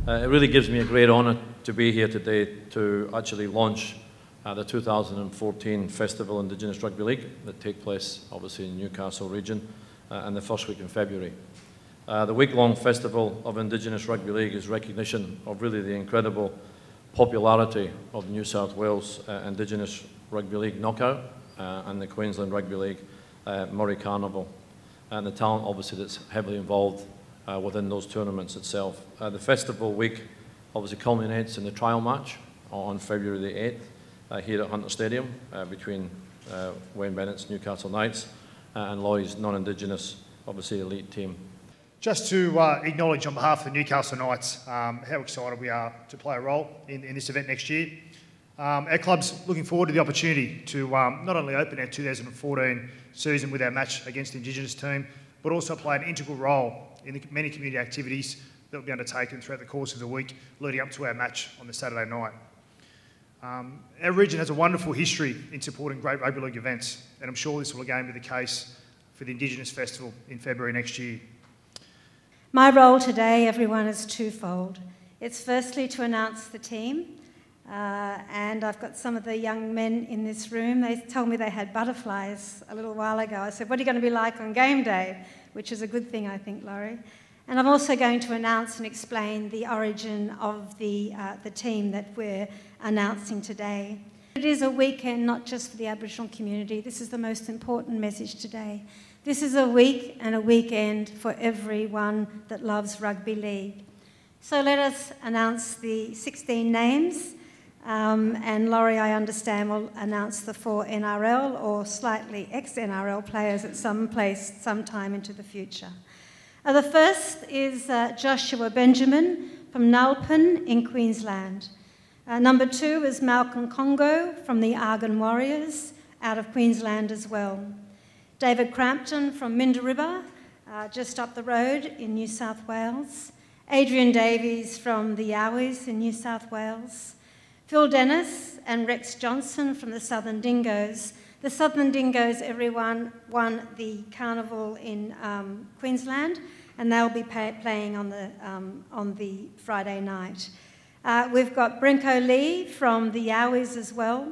It really gives me a great honour to be here today to actually launch the 2014 Festival Indigenous Rugby League that take place obviously in Newcastle region in the first week in February. The week-long Festival of Indigenous Rugby League is recognition of really the incredible popularity of New South Wales Indigenous Rugby League Knockout and the Queensland Rugby League Murray Carnival, and the talent obviously that's heavily involved within those tournaments itself. The festival week obviously culminates in the trial match on February the 8th here at Hunter Stadium between Wayne Bennett's Newcastle Knights and Laurie's non-Indigenous, obviously, elite team. Just to acknowledge on behalf of the Newcastle Knights how excited we are to play a role in this event next year. Our club's looking forward to the opportunity to not only open our 2014 season with our match against the Indigenous team, but also play an integral role in the many community activities that will be undertaken throughout the course of the week leading up to our match on the Saturday night. Our region has a wonderful history in supporting great rugby league events, and I'm sure this will again be the case for the Indigenous Festival in February next year. My role today, everyone, is twofold. It's firstly to announce the team, and I've got some of the young men in this room. They told me they had butterflies a little while ago. I said, what are you going to be like on game day? Which is a good thing, I think, Laurie. And I'm also going to announce and explain the origin of the team that we're announcing today. It is a weekend not just for the Aboriginal community. This is the most important message today. This is a week and a weekend for everyone that loves rugby league. So let us announce the 16 names, and Laurie, I understand, will announce the 4 NRL or slightly ex-NRL players at some place sometime into the future. The first is Joshua Benjamin from Nulpen in Queensland. Number 2 is Malcolm Congo from the Argon Warriors out of Queensland as well. David Crampton from Minderibba, just up the road in New South Wales. Adrian Davies from the Yowies in New South Wales. Phil Dennis and Rex Johnson from the Southern Dingoes. The Southern Dingoes, everyone, won the carnival in Queensland, and they'll be playing on the Friday night. We've got Brinko Lee from the Yowies as well.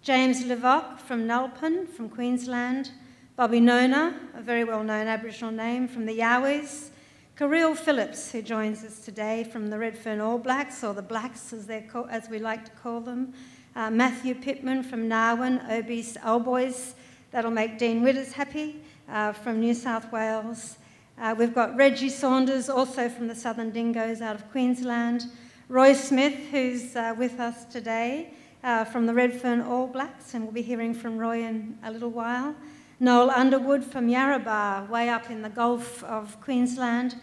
James Levock from Nulpen from Queensland. Bobby Nona, a very well-known Aboriginal name, from the Yowies. Kirill Phillips, who joins us today from the Redfern All Blacks, or the Blacks as we like to call them. Matthew Pittman from Narwin, Obese Old Boys. That'll make Dean Witters happy, from New South Wales. We've got Reggie Saunders, also from the Southern Dingoes out of Queensland. Roy Smith, who's with us today, from the Redfern All Blacks, and we'll be hearing from Roy in a little while. Noel Underwood from Yarrabah, way up in the Gulf of Queensland.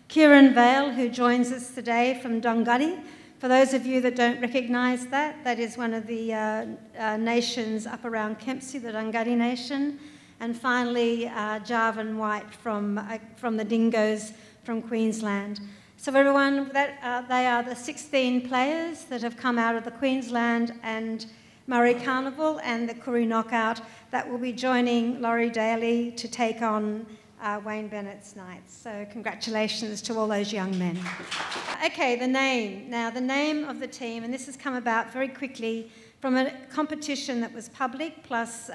Kieran Vale, who joins us today from Dongari. For those of you that don't recognise that, that is one of the nations up around Kempsey, the Dongari Nation. And finally, Jarvin White from the Dingoes from Queensland. So everyone, they are the 16 players that have come out of the Queensland and Murray Carnival and the Koori Knockout that will be joining Laurie Daley to take on Wayne Bennett's Knights. So congratulations to all those young men. Okay, the name. Now, the name of the team, and this has come about very quickly from a competition that was public, plus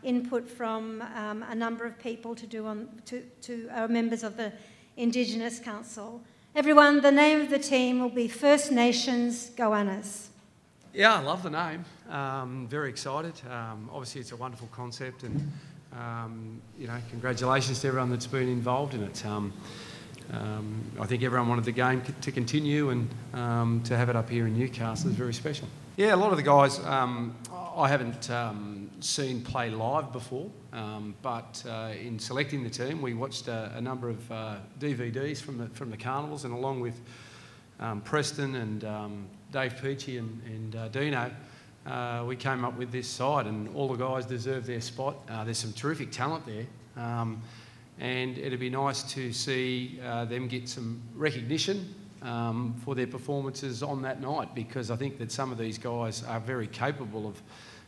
input from a number of people to members of the Indigenous Council. Everyone, the name of the team will be First Nations Goannas. Yeah, I love the name. Very excited. Obviously, it's a wonderful concept, and you know, congratulations to everyone that's been involved in it. I think everyone wanted the game to continue, and to have it up here in Newcastle is very special. Yeah, a lot of the guys I haven't seen play live before, but in selecting the team, we watched a number of DVDs from the carnivals, and along with Preston and Dave Peachy and Dino, we came up with this side, and all the guys deserve their spot. There's some terrific talent there, and it'd be nice to see them get some recognition for their performances on that night, because I think that some of these guys are very capable of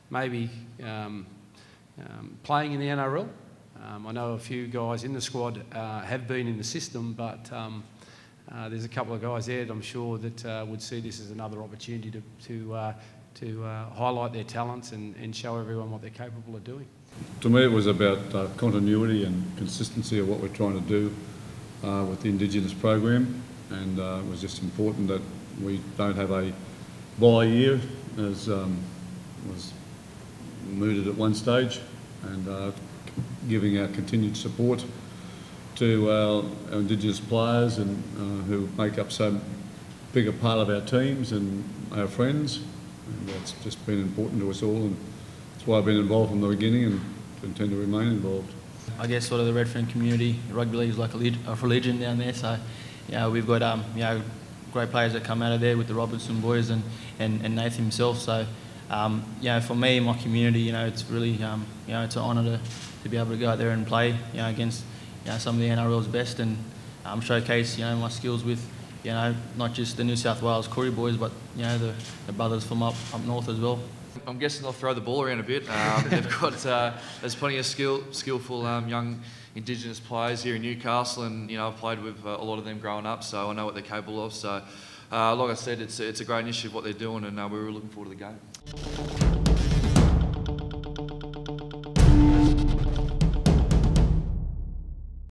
maybe playing in the NRL. I know a few guys in the squad have been in the system, but there's a couple of guys there that I'm sure that would see this as another opportunity to highlight their talents and show everyone what they're capable of doing. To me, it was about continuity and consistency of what we're trying to do with the Indigenous program, and it was just important that we don't have a bye year, as was mooted at one stage, and giving our continued support to our Indigenous players and who make up so big a part of our teams and our friends. And that's just been important to us all, and that's why I've been involved from the beginning and intend to remain involved. I guess sort of the Redfern community, rugby league is like a religion down there, so we've got great players that come out of there with the Robertson boys and Nathan himself. So for me and my community, it's really it's an honour to be able to go out there and play against some of the NRL's best, and showcase my skills with not just the New South Wales Koori boys, but the brothers from up north as well. I'm guessing they'll throw the ball around a bit. They've got there's plenty of skillful young Indigenous players here in Newcastle, and I've played with a lot of them growing up, so I know what they're capable of. So, like I said, it's a great initiative what they're doing, and we're really looking forward to the game.